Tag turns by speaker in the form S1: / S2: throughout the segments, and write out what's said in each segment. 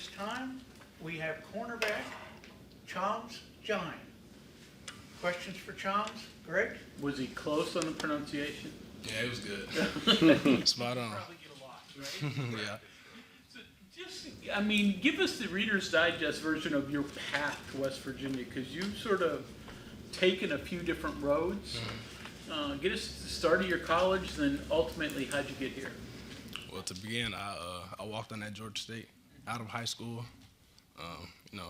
S1: this time, we have cornerback Chams. Questions for Chams? Greg?
S2: Was he close on the pronunciation?
S3: Yeah, it was good. Spot on.
S1: Probably get a lot, right?
S3: Yeah.
S2: So just, I mean, give us the Reader's Digest version of your path to West Virginia, because you've sort of taken a few different roads. Get us to the start of your college, then ultimately, how'd you get here?
S3: Well, to begin, I walked on at Georgia State out of high school. You know,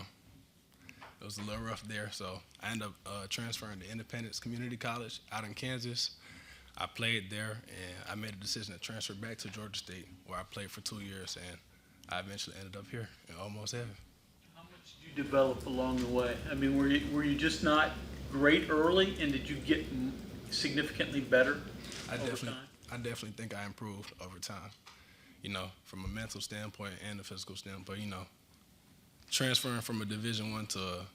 S3: it was a little rough there, so I ended up transferring to Independence Community College out in Kansas. I played there, and I made a decision to transfer back to Georgia State, where I played for 2 years, and I eventually ended up here in almost heaven.
S2: How much did you develop along the way? I mean, were you just not great early, and did you get significantly better over time?
S3: I definitely think I improved over time. You know, from a mental standpoint and a physical standpoint, you know, transferring from a Division I to a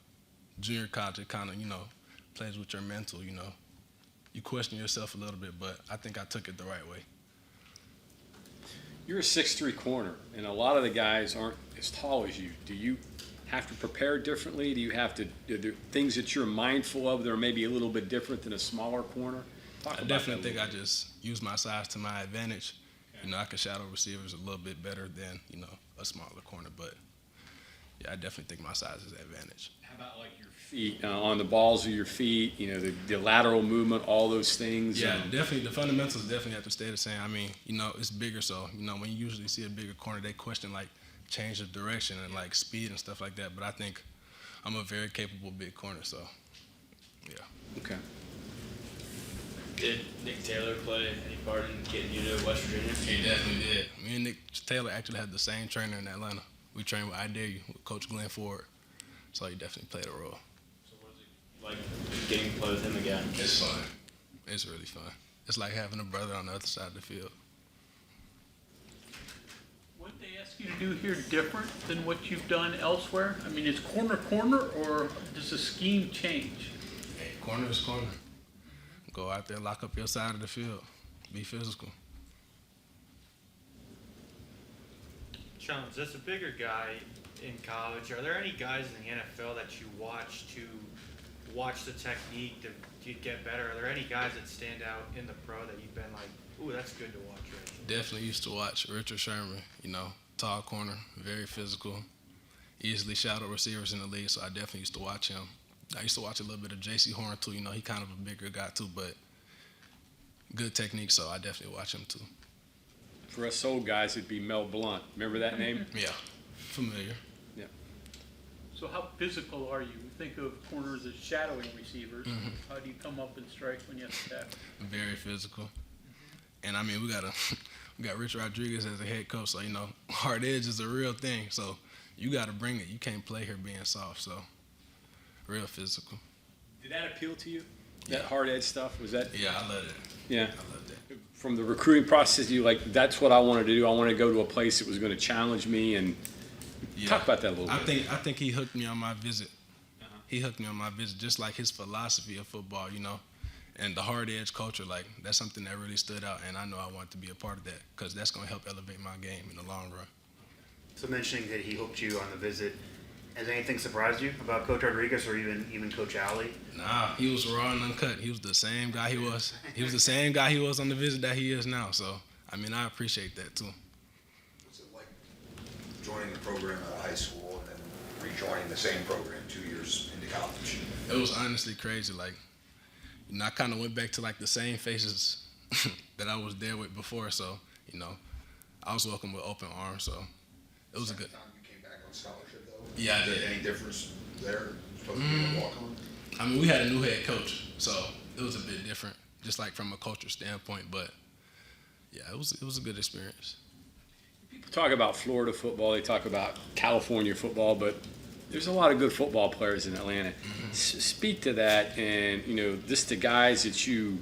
S3: junior college, it kind of, you know, plays with your mental, you know. You question yourself a little bit, but I think I took it the right way.
S4: You're a 6'3" corner, and a lot of the guys aren't as tall as you. Do you have to prepare differently? Do you have to, are there things that you're mindful of that are maybe a little bit different than a smaller corner?
S3: I definitely think I just use my size to my advantage. You know, I can shadow receivers a little bit better than, you know, a smaller corner, but yeah, I definitely think my size is an advantage.
S4: How about like your feet, on the balls of your feet, you know, the lateral movement, all those things?
S3: Yeah, definitely. The fundamentals definitely have to stay the same. I mean, you know, it's bigger, so, you know, when you usually see a bigger corner, they question, like, change of direction and, like, speed and stuff like that. But I think I'm a very capable big corner, so, yeah.
S4: Okay.
S5: Did Nick Taylor play any part in getting you to West Virginia?
S3: He definitely did. Me and Nick Taylor actually had the same trainer in Atlanta. We trained with I Dare You, with Coach Glenn Ford, so he definitely played a role.
S5: So what is it like getting to play with him again?
S3: It's fun. It's really fun. It's like having a brother on the other side of the field.
S2: What did they ask you to do here different than what you've done elsewhere? I mean, is corner, or does the scheme change?
S3: Hey, corner is corner. Go out there, lock up your side of the field. Be physical.
S6: Chams, as a bigger guy in college, are there any guys in the NFL that you watch the technique to get better? Are there any guys that stand out in the pro that you've been like, ooh, that's good to watch right here?
S3: Definitely used to watch Richard Sherman, you know, tall corner, very physical, easily shadow receivers in the league, so I definitely used to watch him. I used to watch a little bit of J.C. Horn, too. You know, he kind of a bigger guy, too, but good technique, so I definitely watch him, too.
S4: For us old guys, it'd be Mel Blount. Remember that name?
S3: Yeah, familiar.
S4: Yeah.
S2: So how physical are you? Think of corners as shadowing receivers. How do you come up and strike when you have to tackle?
S3: Very physical. And, I mean, we got Rich Rodriguez as a head coach, so, you know, hard edge is a real thing. So you got to bring it. You can't play here being soft, so real physical.
S4: Did that appeal to you? That hard edge stuff? Was that?
S3: Yeah, I love it.
S4: Yeah.
S3: I love that.
S4: From the recruiting process, you like, that's what I wanted to do. I wanted to go to a place that was going to challenge me, and talk about that a little bit.
S3: I think he hooked me on my visit. He hooked me on my visit, just like his philosophy of football, you know, and the hard edge culture. Like, that's something that really stood out, and I know I wanted to be a part of that because that's going to help elevate my game in the long run.
S7: So mentioning that he hooked you on the visit, has anything surprised you about Coach Rodriguez or even Coach Alley?
S3: Nah, he was raw and uncut. He was the same guy he was. He was the same guy he was on the visit that he is now. So, I mean, I appreciate that too.
S8: What's it like joining the program out of high school and then rejoining the same program 2 years into college?
S3: It was honestly crazy. Like, you know, I kind of went back to like the same faces that I was there with before. So, you know, I was welcomed with open arms. So, it was a good.
S8: Time you came back on scholarship though?
S3: Yeah, I
S8: Is
S3: did.
S8: there any difference there? Supposed to be a walk-on?
S3: I mean, we had a new head coach, so it was a bit different, just like from a culture standpoint. But yeah, it was a good experience.
S4: People talk about Florida football, they talk about California football, but there's a lot of good football players in Atlanta. Speak to that, and you know, just the guys that you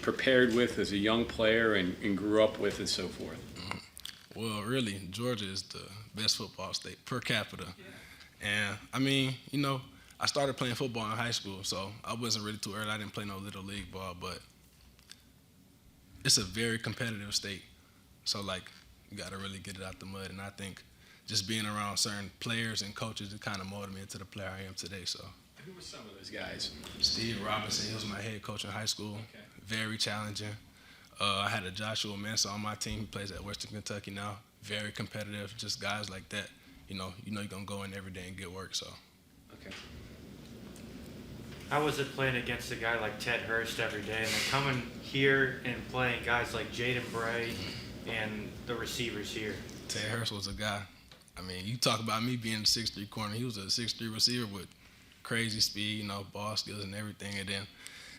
S4: prepared with as a young player and grew up with and so forth.
S3: Well, really, Georgia is the best football state per capita. And, I mean, you know, I started playing football in high school, so I wasn't really too early. I didn't play no little league ball, but it's a very competitive state. So, like, you got to really get it out the mud. And I think just being around certain players and coaches, it kind of molded me into the player I am today. So
S4: Who were some of those guys?
S3: Steve Robinson, he was my head coach in high school.
S4: Okay.
S3: Very challenging. I had a Joshua Mensah on my team. He plays at Western Kentucky now. Very competitive. Just guys like that. You're gonna go in every day and get work. So.
S4: Okay.
S6: How was it playing against a guy like Ted Hurst every day, and then coming here and playing guys like Jaden Bray and the receivers here?
S3: Ted Hurst was a guy. I mean, you talk about me being a 6'3" corner. He was a 6'3" receiver with crazy speed, ball skills and everything. And then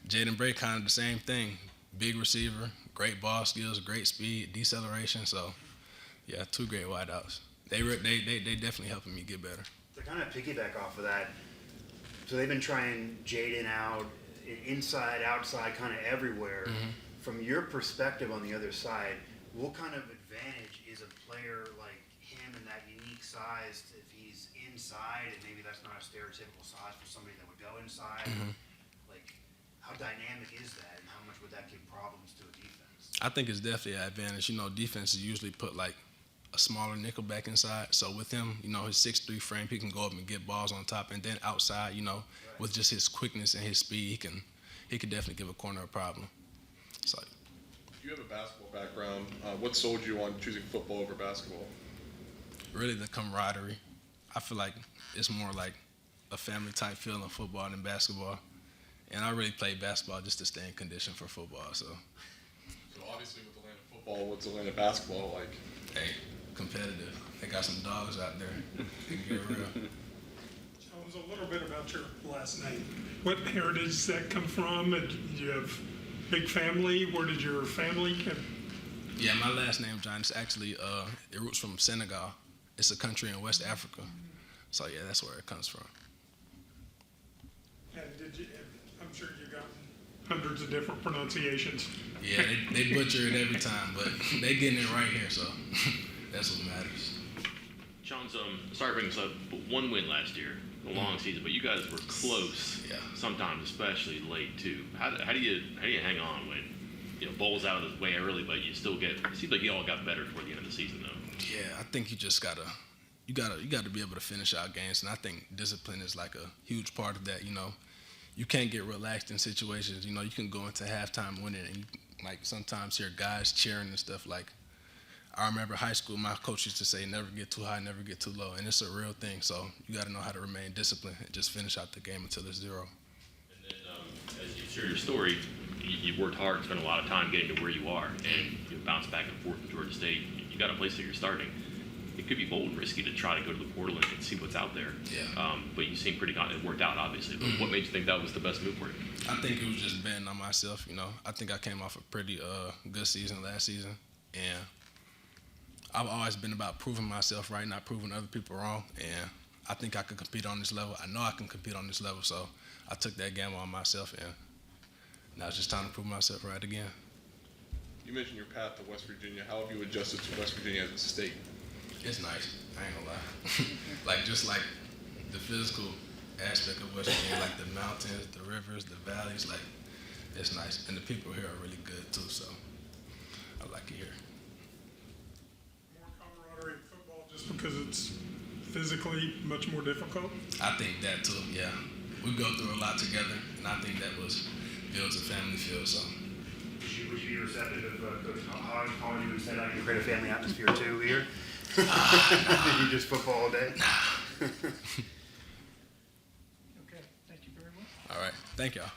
S3: Jaden Bray, kind of the same thing. Big receiver, great ball skills, great speed, deceleration. So, yeah, 2 great wideouts. They definitely helping me get better.
S7: To kind of piggyback off of that, so they've been trying Jaden out, inside, outside, kind of everywhere.
S3: Mm-hmm.
S7: From your perspective on the other side, what kind of advantage is a player like him in that unique size if he's inside, and maybe that's not a stereotypical size for somebody that would go inside?
S3: Mm-hmm.
S7: Like, how dynamic is that, and how much would that give problems to a defense?
S3: I think it's definitely an advantage. Defenses usually put like a smaller nickel back inside. So with him, his 6'3" frame, he can go up and get balls on top. And then outside, with just his quickness and his speed, he can definitely give a corner a problem. So.
S9: You have a basketball background. What sold you on choosing football over basketball?
S3: Really the camaraderie. I feel like it's more like a family type feel in football than basketball. And I really played basketball just to stay in condition for football. So
S9: Obviously with Atlanta football, what's Atlanta basketball like?
S3: hey, competitive. They got some dogs out there. They can get real.
S10: Tell us a little bit about your last name. What heritage does that come from? And did you have big family? Where did your family come?
S3: Yeah, my last name, John, is actually, it roots from Senegal. It's a country in West Africa. So, yeah, that's where it comes from.
S10: And I'm sure you've gotten hundreds of different pronunciations.
S3: Yeah, they butcher it every time, but they getting it right here, so that's what matters.
S5: Chams, sorry to bring this up, but 1 win last year, a long season, but you guys were close.
S3: Yeah.
S5: Sometimes, especially late too. How do you hang on when bowls out of the way early, but you still get? It seems like you all got better toward the end of the season, though.
S3: Yeah, I think you just gotta be able to finish out games, and I think discipline is like a huge part of that. You can't get relaxed in situations. You can go into halftime winning, and sometimes hear guys cheering and stuff. Like, I remember high school, my coach used to say, never get too high, never get too low. And it's a real thing. So you got to know how to remain disciplined and just finish out the game until it's 0.
S5: And then, as you share your story, you worked hard and spent a lot of time getting to where you are, and you bounce back and forth in Georgia State. You got a place that you're starting. It could be bold and risky to try to go to the portal and see what's out there.
S3: Yeah.
S5: But you seem pretty confident. It worked out, obviously. But what made you think that was the best move for you?
S3: I think it was just betting on myself. I think I came off a pretty good season last season. And I've always been about proving myself right, not proving other people wrong. And I think I could compete on this level. I know I can compete on this level. So I took that gamble on myself. And now it's just time to prove myself right again.
S9: You mentioned your path to West Virginia. How have you adjusted to West Virginia as a state?
S3: It's nice. I ain't gonna lie. Just like the physical aspect of West Virginia, like the mountains, the rivers, the valleys, it's nice. And the people here are really good too, so I like it here.
S10: More camaraderie in football just because it's physically much more difficult?
S3: I think that too, yeah. We go through a lot together, and I think that builds a family feel, so.
S7: Would you be receptive of Coach Hogg calling you and said, I can create a family atmosphere too here? You just football all day?
S1: Okay, thank you very much.
S3: All right, thank y'all.